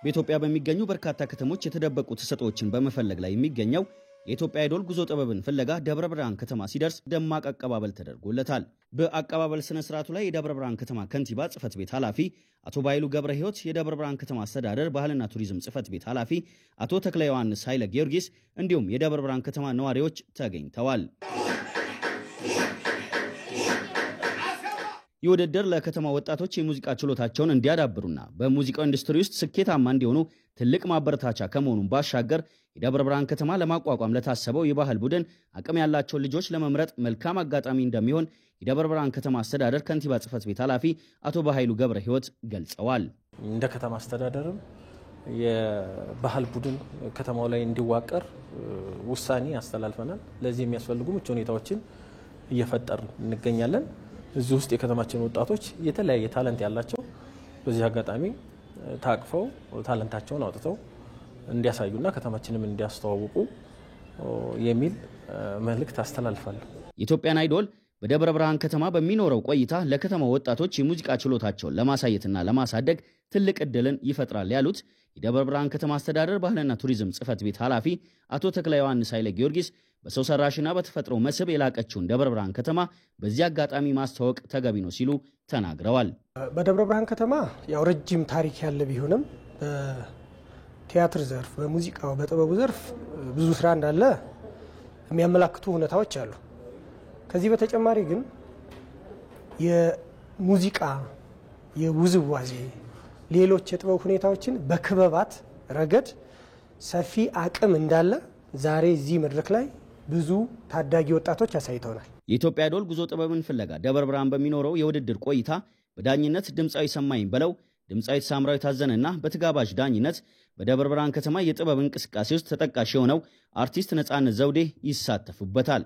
በኢትዮጵያ በሚገኙ በርካታ ከተሞች የተደበቁ ተሰጥኦችን በመፈለግ ላይ የሚገኘው የኢትዮጵያ አይዶል ጉዞ ጥበብን ፍለጋ ደብረ ብርሃን ከተማ ሲደርስ ደማቅ አቀባበል ተደርጎለታል። በአቀባበል ስነ ስርዓቱ ላይ የደብረ ብርሃን ከተማ ከንቲባ ጽፈት ቤት ኃላፊ አቶ ባይሉ ገብረ ሕይወት፣ የደብረ ብርሃን ከተማ አስተዳደር ባህልና ቱሪዝም ጽፈት ቤት ኃላፊ አቶ ተክለ ዮሐንስ ኃይለ ጊዮርጊስ እንዲሁም የደብረ ብርሃን ከተማ ነዋሪዎች ተገኝተዋል። የውድድር ለከተማ ወጣቶች የሙዚቃ ችሎታቸውን እንዲያዳብሩና በሙዚቃው ኢንዱስትሪ ውስጥ ስኬታማ እንዲሆኑ ትልቅ ማበረታቻ ከመሆኑም ባሻገር የደብረ ብርሃን ከተማ ለማቋቋም ለታሰበው የባህል ቡድን አቅም ያላቸውን ልጆች ለመምረጥ መልካም አጋጣሚ እንደሚሆን የደብረ ብርሃን ከተማ አስተዳደር ከንቲባ ጽፈት ቤት ኃላፊ አቶ ባይሉ ገብረ ሕይወት ገልጸዋል። እንደ ከተማ አስተዳደርም የባህል ቡድን ከተማው ላይ እንዲዋቀር ውሳኔ አስተላልፈናል። ለዚህ የሚያስፈልጉ ምቹ ሁኔታዎችን እየፈጠርን እንገኛለን። እዚህ ውስጥ የከተማችን ወጣቶች የተለያየ ታለንት ያላቸው በዚህ አጋጣሚ ታቅፈው ታለንታቸውን አውጥተው እንዲያሳዩና ከተማችንም እንዲያስተዋውቁ የሚል መልእክት አስተላልፋለሁ። የኢትዮጵያን አይዶል በደብረ ብርሃን ከተማ በሚኖረው ቆይታ ለከተማው ወጣቶች የሙዚቃ ችሎታቸውን ለማሳየትና ለማሳደግ ትልቅ እድልን ይፈጥራል ያሉት የደብረ ብርሃን ከተማ አስተዳደር ባህልና ቱሪዝም ጽፈት ቤት ኃላፊ አቶ ተክለ ዮሐንስ ኃይለ ጊዮርጊስ በሰው ሰራሽና በተፈጥሮ መስህብ የላቀችውን ደብረ ብርሃን ከተማ በዚህ አጋጣሚ ማስተዋወቅ ተገቢ ነው ሲሉ ተናግረዋል። በደብረ ብርሃን ከተማ ያው ረጅም ታሪክ ያለ ቢሆንም በቲያትር ዘርፍ፣ በሙዚቃው፣ በጥበቡ ዘርፍ ብዙ ስራ እንዳለ የሚያመላክቱ ሁኔታዎች አሉ። ከዚህ በተጨማሪ ግን የሙዚቃ የውዝዋዜ ሌሎች የጥበብ ሁኔታዎችን በክበባት ረገድ ሰፊ አቅም እንዳለ ዛሬ እዚህ መድረክ ላይ ብዙ ታዳጊ ወጣቶች አሳይተውናል። የኢትዮጵያ አይዶል ጉዞ ጥበብን ፍለጋ ደብረ ብርሃን በሚኖረው የውድድር ቆይታ በዳኝነት ድምጻዊ ሰማኝ በለው፣ ድምጻዊት ሳምራዊት አዘነና በተጋባዥ ዳኝነት በደብረ ብርሃን ከተማ የጥበብ እንቅስቃሴ ውስጥ ተጠቃሽ የሆነው አርቲስት ነጻነት ዘውዴ ይሳተፉበታል።